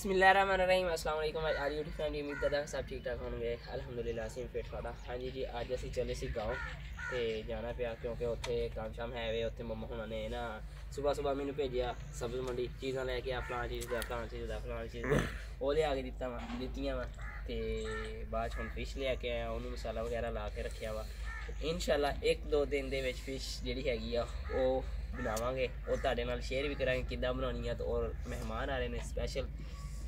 बिस्मिल्लाहिर्रहमानिर्रहीम अस्सलाम वालेकुम आज यूट्यूब फैमिली उम्मीद करदा सब ठीक ठाक होंगे अल्हम्दुलिल्लाह असीं फिट फाड़ा। हाँ जी अज असीं चले सी गाँव ते जाना पिया क्योंकि उत्थे काम शाम है वे उत्थे मम्मा हुणां ने ना सुबह सुबह मैनू भेजिया सब्ज़ मंडी चीज़ां लैके आ फलां चीज़ दा फलां चीज़ दा फलां चीज़ दा ओह लिया के दित्तियां वा ते बाद हुण फिश लेके आया उन्होंने मसाला वगैरह ला के रखिया वा इंशाअल्लाह एक दो दिन दे विच फिश जिहड़ी हैगी आ ओह बनावांगे और तुहाडे नाल शेयर भी करांगे किद्दां बनाउणी आ और मेहमान आ रहे हैं स्पैशल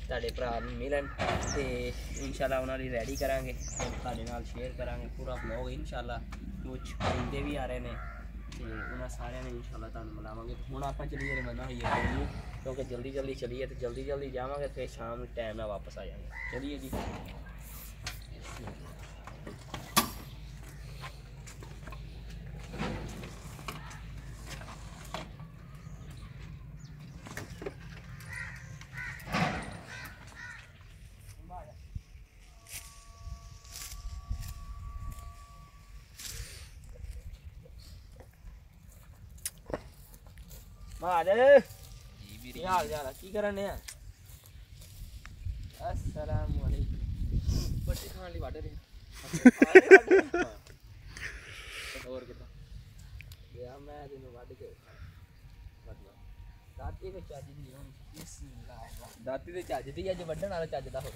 तुहाडे भरा मिलन ते इंशाअल्लाह उन्हां दी रैडी करांगे तुहाडे नाल शेयर करांगे पूरा ब्लॉग इंशाअल्लाह कुछ बंदे भी आ रहे हैं ते उन्हां सारियां ने इंशाअल्लाह तुहानूं मिलावांगे। हुण आपां चलीए रवाना होईए क्योंकि जल्दी जल्दी चलीए तो जल्दी जल्दी जावांगे फिर शाम टाइम नाल वापस आ जाएंगे। चलिए जी हाल चाल की करने अस्सलाम वालेकुम बच्चे खान ली वाड़ रहे और कितना गया मैं तेन वाड़ के दाती के चज दी दाती के चज दी अज वड्डण वाला चज दा हो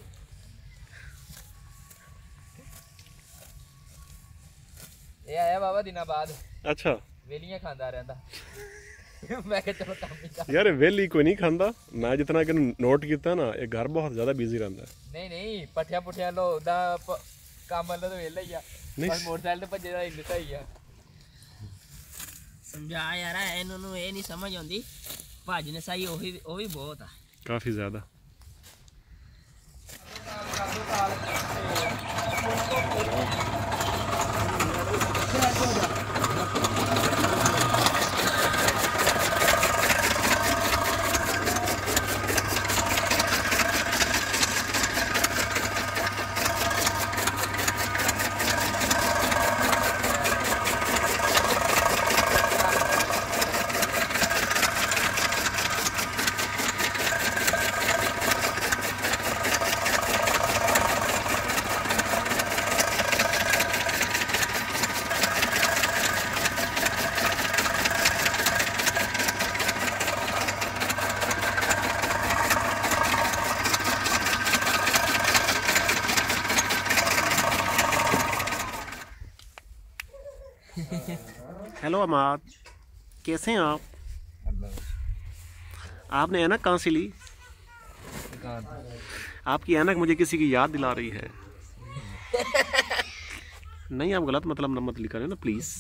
ये आया बाबा दिना बाद अच्छा वेलियां खांदा रहंदा मैं चलो काम यार वेली कोई नहीं खांदा मैं जितना कि नोट किया ना ये घर बहुत ज्यादा बिजी रहता है। नहीं नहीं पठिया पुठिया लो दा काम वाला तो वेला ही आ पर मोटरसाइकिल ते भजे दा इन्ना सही आ समझा यार इन्होंने ये नहीं समझ आती भाजी ने सही ओ भी बहुत आ काफी ज्यादा हेलो अमाद कैसे हैं आप? आपने ऐनक कहाँ से ली? आपकी ऐनक मुझे किसी की याद दिला रही है। नहीं आप गलत मतलब मत लिखा रहे ना प्लीज।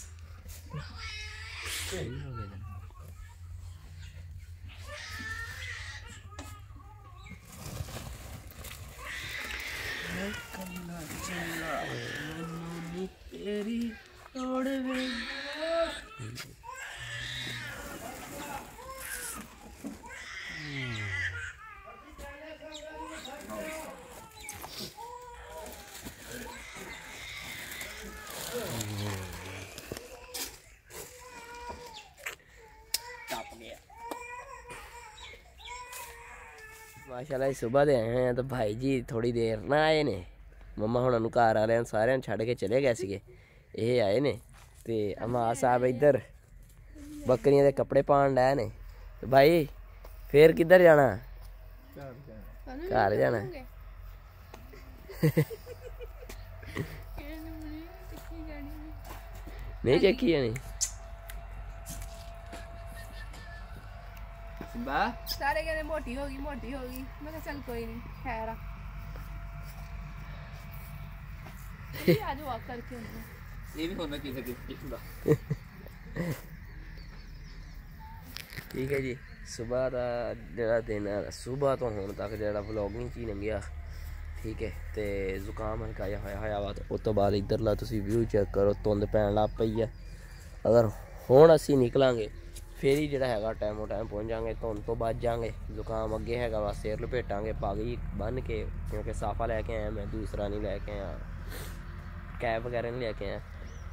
माशाल्लाह सुबह दे आए हैं तो भाई जी थोड़ी देर ना आए ने मम्मा हुणां नूं घर वाले सारे छड़ के चले गए सी ये आए ने ते अम्मा साहब इधर बकरियां दे कपड़े पान लाए ने तो भाई फिर किधर जाना? घर जाना नहीं चेकी जानी सारे कहते मोटी होगी मैं कहा चल कोई नहीं खैर आज वॉक करके ये भी होना किसी ठीक है जी। सुबह का जो दिन है सुबह तो हुण तक जो व्लॉगिंग च ही लंघिया ठीक है तो जुकाम हल्काया होया वा तो उस तो बाद इधरला तुसीं व्यू चेक करो धुंद पैन लग पई है। अगर हुण असीं निकलांगे फिर ही जोड़ा है टाइमों टाइम पहुँच जाएंगे धुंद तो बच जाएंगे जुकाम अगे है वा सिर लपेटांगे पग ही बन के क्योंकि साफा लैके आया मैं दूसरा नहीं लैके आया कैब वगैरह नहीं लैके आया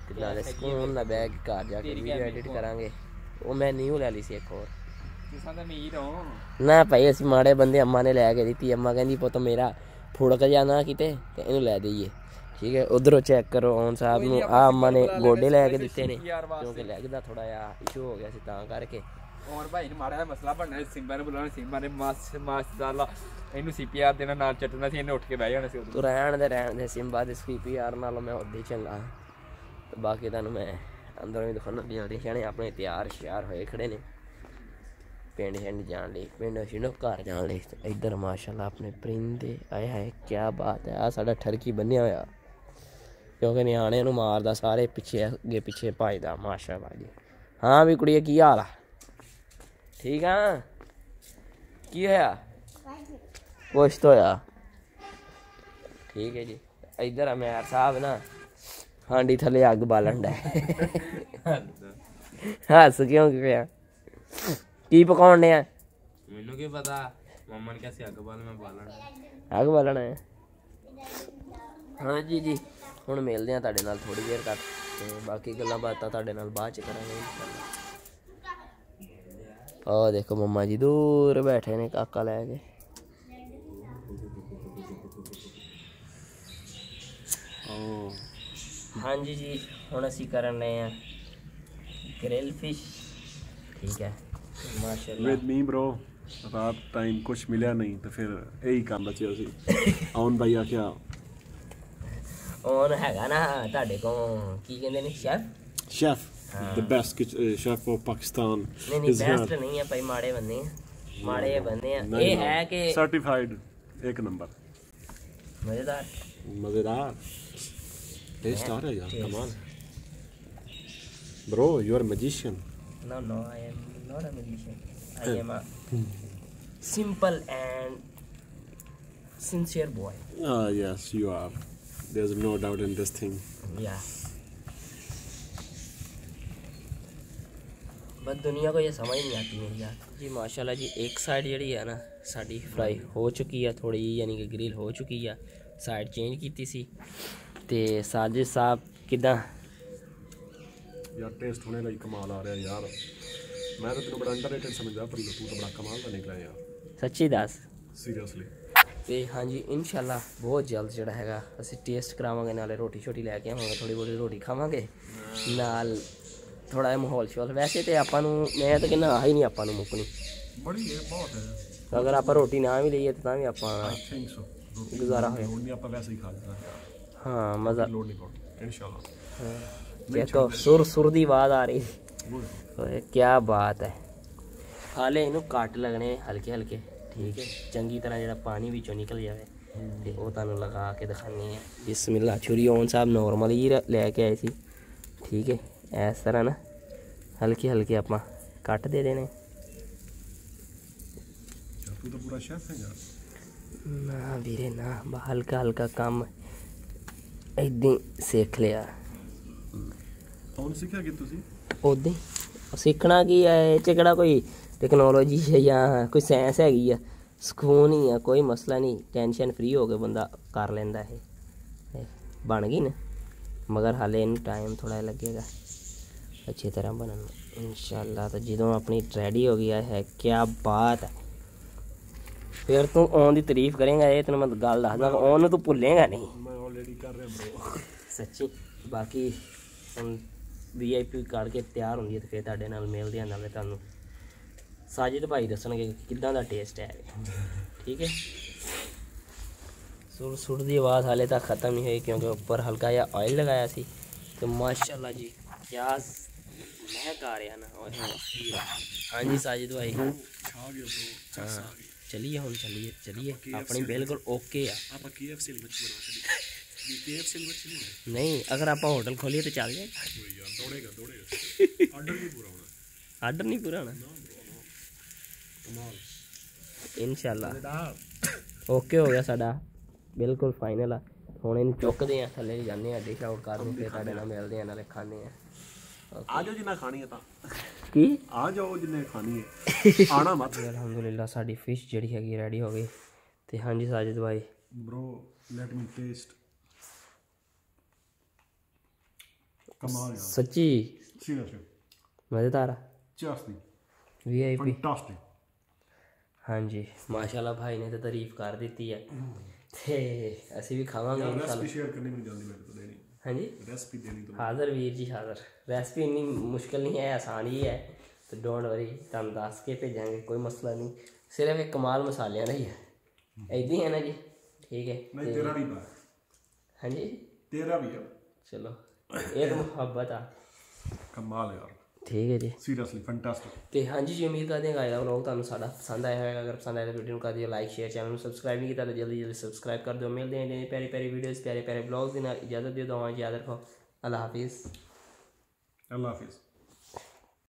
तो नाले सुकून ना बह के घर जाके वीडियो एडिट करांगे वो मैं न्यू लै ली सी एक और ਤੁਸੀਂ ਤਾਂ ਅਮੀਰ ਹੋ। ਨਾ ਭਾਈ ਅਸੀਂ ਮਾੜੇ ਬੰਦੇ, ਅੰਮਾ ਨੇ ਲੈ ਕੇ ਦਿੱਤੀ। ਅੰਮਾ ਕਹਿੰਦੀ ਪੁੱਤ ਮੇਰਾ ਫੁੜਕ ਜਾਣਾ ਕਿਤੇ ਤੇ ਇਹਨੂੰ ਲੈ ਦੇਈਏ। ਠੀਕ ਹੈ, ਉਧਰੋਂ ਚੈੱਕ ਕਰੋ ਔਨ ਸਾਹਿਬ ਨੂੰ। ਆ ਅੰਮਾ ਨੇ ਗੋਡੇ ਲੈ ਕੇ ਦਿੱਤੇ ਨੇ ਕਿਉਂਕਿ ਲੈਗ ਦਾ ਥੋੜਾ ਜਿਹਾ ਇਸ਼ੂ ਹੋ ਗਿਆ ਸੀ ਤਾਂ ਕਰਕੇ। ਔਰ ਭਾਈ ਨੂੰ ਮਾੜਾ ਜਿਹਾ ਮਸਲਾ ਬਣਨਾ ਸੀ, ਸਿੰਬਾ ਨੂੰ ਬੁਲਾਉਣਾ, ਸਿੰਬਾ ਨੇ ਮਾਸ਼ਾਅੱਲਾ ਇਹਨੂੰ CPR ਦੇਣਾ, ਨਾਲ ਚੱਟਣਾ ਸੀ, ਇਹਨੇ ਉੱਠ ਕੇ ਬਹਿ ਜਾਣਾ ਸੀ। ਤੂੰ ਰਹਿਣ ਦੇ ਸਿੰਬਾ ਦੇ CPR ਨਾਲੋਂ ਮੈਂ ਉੱਦੇ ਚੰਗਾ। ਤੇ ਬਾਕੀ ਤੁਹਾਨੂੰ ਮੈਂ ਅੰਦਰੋਂ ਹੀ ਦਿਖਾਉਣਾ। ਜਲਦੀ ਸਿਆਣੇ ਆਪਣੇ ਤਿਆਰ ਸ਼ਿਆਰ ਹੋਏ ਖੜੇ ਨੇ ਪਿੰਡ ਛਿੰਡ ਜਾਣ ਲਈ, ਪਿੰਡ ਛਿੰਡੋ ਘਰ ਜਾਣ ਲਈ। ਤੇ ਇੱਧਰ ਮਾਸ਼ਾਅੱਲਾ ਆਪਣੇ ਪਰਿੰਦੇ ਆਏ ਹਾਏ ਕਿਆ ਬਾਤ ਹੈ। ਆ ਸਾਡਾ ਠਰਕੀ ਬੰਨਿਆ ਹੋਇਆ ਕਿਉਂਕਿ ਨਿਆਣੇ ਨੂੰ ਮਾਰਦਾ, ਸਾਰੇ ਪਿੱਛੇ ਅੱਗੇ ਪਿੱਛੇ ਭੱਜਦਾ ਮਾਸ਼ਾਅੱਲਾ ਜੀ। ਹਾਂ ਵੀ ਕੁੜੀਏ ਕੀ ਹਾਲ ਆ? ਠੀਕ ਆ? ਕੀ ਹੋਇਆ? ਕੁਛ ਤਾਂ ਹੋਇਆ। ਠੀਕ ਹੈ ਜੀ। ਇੱਧਰ ਆ ਮੈਰ ਸਾਹਿਬ ਨਾ ਹਾਂਡੀ ਥੱਲੇ ਅੱਗ ਬਾਲਣ ਦਾ। ਹੱਸ ਕਿਉਂ ਪਿਆ? ਕੀ ਪਕਾਉਣ ਡਿਆ? ਮੈਨੂੰ ਕੀ ਪਤਾ, ਮੰਮਾ ਨੇ ਕਿਹਾ ਸੀ ਅੱਗ ਬਾਲ, ਮੈਂ ਬਾਲਣਾ। ਅੱਗ ਬਾਲਣਾ ਹੈ? ਹਾਂਜੀ ਜੀ। ਹੁਣ ਮਿਲਦੇ ਹਾਂ ਤੁਹਾਡੇ ਨਾਲ ਥੋੜ੍ਹੀ ਦੇਰ ਤੱਕ ਤੇ ਬਾਕੀ ਗੱਲਾਂ ਬਾਤਾਂ ਤੁਹਾਡੇ ਨਾਲ ਬਾਅਦ ਚ ਕਰਾਂਗੇ ਇੰਸ਼ਾਅੱਲਾ। ਆਹ ਦੇਖੋ ਮੰਮਾ ਜੀ ਦੂਰ ਬੈਠੇ ਨੇ ਕਾਕਾ ਲੈ ਕੇ। ਹਾਂਜੀ ਜੀ, ਹੁਣ ਅਸੀਂ ਕਰਨ ਰਹੇ ਹਾਂ ਗ੍ਰਿਲ ਫਿਸ਼। ਠੀਕ ਹੈ ਮਾਸ਼ਾਅੱਲਾ। विद मी ब्रो रात टाइम कुछ मिला नहीं तो फिर यही काम बचे सी आउन भाई आख्या ਔਨ ਹੈਗਾ ਨਾ ਤੁਹਾਡੇ ਕੋਲ ਕੀ ਕਹਿੰਦੇ ਨੇ chef? Chef the best chef of Pakistan ਨਹੀਂ ਬੈਸਟ ਨਹੀਂ ਹੈ ਭਾਈ, ਮਾੜੇ ਬੰਦੇ ਆ, ਮਾੜੇ ਬੰਦੇ ਆ। ਇਹ ਹੈ ਕਿ सर्टिफाइड एक नंबर ਮਜ਼ੇਦਾਰ मजेदार टेस्ट आ रहा है यार कमाल bro you are magician. No, I am not a magician. I am a simple and sincere boy. Yes you are, there's no doubt in this thing. Yeah. बस दुनिया को ये समझ नहीं आती मेरी यार जी। माशाल्लाह जी एक साइड जी है ना साड़ी फ्राई हो चुकी है थोड़ी, यानी कि ग्रिल हो चुकी है। साइड चेंज की सी ते साजिद साहब किदा यार टेस्ट होने लगी कमाल आ रहा है यार। मैं तो तेरे बड़ा अंडररेटेड समझदा पर तू तो बड़ा कमाल का निकला यार सच्ची दस सीरियसली। ਤੇ ਹਾਂਜੀ ਇਨਸ਼ਾਅੱਲਾ ਬਹੁਤ ਜਲਦ ਜਿਹੜਾ ਹੈਗਾ ਅਸੀਂ ਟੇਸਟ ਕਰਾਵਾਂਗੇ, ਨਾਲੇ ਰੋਟੀ ਛੋਟੀ ਲੈ ਕੇ ਆਵਾਂਗੇ, ਥੋੜੀ ਬਹੁਤੀ ਰੋਟੀ ਖਾਵਾਂਗੇ, ਨਾਲ ਥੋੜਾ ਜਿਹਾ ਮਾਹੌਲ ਸ਼ੋਲ। ਵੈਸੇ ਤੇ ਆਪਾਂ ਨੂੰ ਮੈਂ ਤਾਂ ਕਹਿੰਦਾ ਆਹ ਹੀ ਨਹੀਂ ਆਪਾਂ ਨੂੰ ਮੁੱਕਣੀ बड़ी है बहुत है। ਅਗਰ ਆਪਾਂ ਰੋਟੀ ਨਾ ਵੀ ਲਈਏ ਤਾਂ ਵੀ ਆਪਾਂ आई थिंक सो ਗੁਜ਼ਾਰਾ ਹੋਏ। लोड नहीं आपा वैसे ही खा लेना यार, ਹਾਂ ਮਜ਼ਾ। लोड नहीं पड़ता इंशाल्लाह। ਦੇਖੋ ਸੁਰ ਦੀ ਆਵਾਜ਼ ਆ ਰਹੀ ਓਏ ਕੀ ਬਾਤ ਹੈ। ਹਾਲੇ ਇਹਨੂੰ ਕੱਟ ਲੱਗਣੇ ਹਲਕੇ ਹਲਕੇ। ਠੀਕ ਹੈ, ਚੰਗੀ ਤਰ੍ਹਾਂ ਜਿਹੜਾ ਪਾਣੀ ਵਿੱਚੋਂ ਨਿਕਲ ਜਾਵੇ ਤੇ ਉਹ ਤੁਹਾਨੂੰ ਲਗਾ ਕੇ ਦਿਖਾਣੀ ਹੈ। ਬਿਸਮਿਲ੍ਲਾ। ਛੁਰੀ ਔਨ ਸਾਹਿਬ ਨੋਰਮਲ ਹੀ ਲੈ ਕੇ ਆਏ ਸੀ। ਠੀਕ ਹੈ, ਇਸ ਤਰ੍ਹਾਂ ਨਾ ਹਲਕੇ ਹਲਕੇ ਆਪਾਂ ਕੱਟ ਦੇ ਦੇਣੇ। तू तो पूरा शेफ है यार। ਨਾ ਵੀਰੇ ਨਾ, ਹਲਕਾ ਹਲਕਾ ਕੰਮ ਇੱਦਾਂ ਸਿੱਖ ਲਿਆ। ਹੁਣ ਸਿੱਖਿਆ ਕਿ ਤੁਸੀਂ ਉੱਦਾਂ ਹੀ ਸਿੱਖਣਾ ਕੀ ਹੈ, ਇਹ 'ਚ ਕਿਹੜਾ ਕੋਈ ਟੈਕਨੋਲੋਜੀ ਹੈ ਜਾਂ ਕੋਈ ਸਾਇੰਸ ਹੈਗੀ ਆ। ਸਕੂਨ ਹੀ ਆ, ਕੋਈ ਮਸਲਾ ਨਹੀਂ, ਟੈਨਸ਼ਨ ਫਰੀ ਹੋ ਕੇ ਬੰਦਾ ਕਰ ਲੈਂਦਾ। ਇਹ ਬਣ ਗਈ ਨਾ, ਮਗਰ ਹਾਲੇ ਇਹਨੂੰ ਟਾਈਮ ਥੋੜ੍ਹਾ ਲੱਗੇਗਾ ਅੱਛੀ ਤਰ੍ਹਾਂ ਬਣਨ ਨੂੰ ਇਨਸ਼ਾਅੱਲਾ। ਤਾਂ ਜਦੋਂ ਆਪਣੀ ਰੈਡੀ ਹੋ ਗਈ ਹੈ ਕਿਆ ਬਾਤ ਹੈ, ਫਿਰ ਤੂੰ ਆਉਣ ਦੀ ਤਾਰੀਫ ਕਰੇਗਾ। ਇਹ ਤੈਨੂੰ ਮੈਂ ਗੱਲ ਦੱਸਦਾ, ਉਹਨੂੰ ਤੂੰ ਭੁੱਲੇਗਾ ਨਹੀਂ। ਮੈਂ ਆਲਰੇਡੀ ਕਰ ਰਿਹਾ ਬ్రో ਸੱਚੀ। ਬਾਕੀ ਹੁਣ VIP ਕਰਕੇ ਤਿਆਰ ਹੁੰਦੀ ਹੈ ਤੇ ਫਿਰ ਤੁਹਾਡੇ ਨਾਲ ਮਿਲਦੇ ਹਾਂ, ਨਾਲੇ ਤੁਹਾਨੂੰ ਸਾਜਿਦ ਭਾਈ ਦੱਸਣਗੇ ਕਿੱਦਾਂ ਦਾ ਟੇਸਟ ਹੈ। ਠੀਕ ਹੈ, ਸੁਰ ਦੀ ਆਵਾਜ਼ ਹਾਲੇ ਤੱਕ ख़त्म नहीं हुई क्योंकि ऊपर हल्का या ऑयल लगाया सी। तो माशाल्लाह जी क्या महक आ रहा ना। हाँ जी साजिद भाई, हाँ चलिए हम चलिए अपनी बिल्कुल ओके है। नहीं अगर आप होटल खोलिए तो चल जाएगा। आर्डर नहीं पूरा होना इंशाल्लाह। ओके हो गया साडा बिल्कुल फाइनल आ। ਹੁਣ ਇਹਨੂੰ ਚੁੱਕਦੇ ਆ ਥੱਲੇ ਜਾਂਦੇ ਆ, ਡਿਸ਼ ਆਊਟ ਕਰਨ, ਫਿਰ ਤੁਹਾਡੇ ਨਾਲ ਮਿਲਦੇ ਆ, ਨਾਲੇ ਖਾਂਦੇ ਆ। ਆ ਜਾਓ ਜਿੰਨਾ ਖਾਣੀ ਹੈ ਤਾਂ ਕੀ ਆ ਜਾਓ ਜਿੰਨੇ ਖਾਣੀ ਹੈ ਆਣਾ ਮਤ। ਅਲਹਮਦੁਲਿਲਾ ਸਾਡੀ ਫਿਸ਼ ਜਿਹੜੀ ਹੈਗੀ ਰੈਡੀ ਹੋ ਗਈ। ਤੇ ਹਾਂਜੀ ਸਾਜਿਦ ਭਾਈ ਬ్రో ਲੈਟ ਮੀ ਟੇਸਟ। ਕਮਾਲ ਯਾਰ ਸੱਚੀ ਸੀਰੀਅਸਲੀ ਮਜ਼ੇਦਾਰ ਆ। Just VIP fantastic. ਹਾਂਜੀ ਮਾਸ਼ਾਅੱਲਾ ਭਾਈ ਨੇ ਤਾਂ ਤਾਰੀਫ ਕਰ ਦਿੱਤੀ ਹੈ ਤੇ ਅਸੀਂ ਵੀ ਖਾਵਾਂਗੇ ਰੈਸਪੀ ਇਨਸ਼ਾਅੱਲਾ। ਸ਼ੇਅਰ ਕਰਨੀ ਮੈਨੂੰ ਜਲਦੀ ਮੇਰੇ ਤੋਂ ਦੇਣੀ ਹਾਂਜੀ ਰੈਸਪੀ ਦੇਣੀ ਤੋਂ ਹਾਜ਼ਰ ਵੀਰ ਜੀ ਹਾਜ਼ਰ। ਰੈਸਪੀ ਇੰਨੀ ਮੁਸ਼ਕਿਲ ਨਹੀਂ ਹੈ, ਆਸਾਨ ਹੀ ਹੈ, ਤੇ ਡੋਂਟ ਵਰੀ ਤੁਹਾਨੂੰ ਦੱਸ ਕੇ ਭੇਜਾਂਗੇ, ਕੋਈ ਮਸਲਾ ਨਹੀਂ। ਸਿਰਫ ਇੱਕ ਕਮਾਲ ਮਸਾਲਿਆਂ ਦਾ ਹੀ ਹੈ। ਇੱਦਾਂ ਹੀ ਹੈ ਨਾ ਜੀ? ਠੀਕ ਹੈ। ਨਹੀਂ ਤੇਰਾ ਵੀ ਪਾ ਹਾਂਜੀ ਤੇਰਾ ਵੀ ਆ ਚਲੋ ਇਹ ਤਾਂ ਮੁਹੱਬਤ ਆ। ਕਮਾਲ ਯਾਰ ਠੀਕ ਹੈ ਜੀ। Seriously fantastic. ਤੇ ਹਾਂਜੀ ਜੀ ਉਮੀਦ ਕਰਦੇ ਹਾਂ ਗਾਇਸ ਵਲੋਗ ਤੁਹਾਨੂੰ ਸਾਡਾ ਪਸੰਦ ਆਇਆ ਹੋਵੇਗਾ। ਅਗਰ ਪਸੰਦ ਆਇਆ ਤਾਂ ਵੀਡੀਓ ਨੂੰ ਕਰ ਦਿਓ ਲਾਈਕ ਸ਼ੇਅਰ, ਚੈਨਲ ਨੂੰ ਸਬਸਕ੍ਰਾਈਬ ਨਹੀਂ ਕੀਤਾ ਤਾਂ ਜਲਦੀ ਜਲਦੀ ਸਬਸਕ੍ਰਾਈਬ ਕਰ ਦਿਓ। ਮਿਲਦੇ ਹਾਂ ਜੀ ਪਿਆਰੀ ਪਿਆਰੀ ਵੀਡੀਓਜ਼ ਪਿਆਰੇ ਪਿਆਰੇ ਵਲੋਗਸ ਦੇ ਨਾਲ। ਇਜਾਜ਼ਤ ਦਿਓ, ਦੁਆਵਾਂ 'ਚ ਯਾਦ ਰੱਖੋ। ਅੱਲਾ ਹਾਫਿਜ਼। ਅੱਲਾ ਹਾਫਿਜ਼।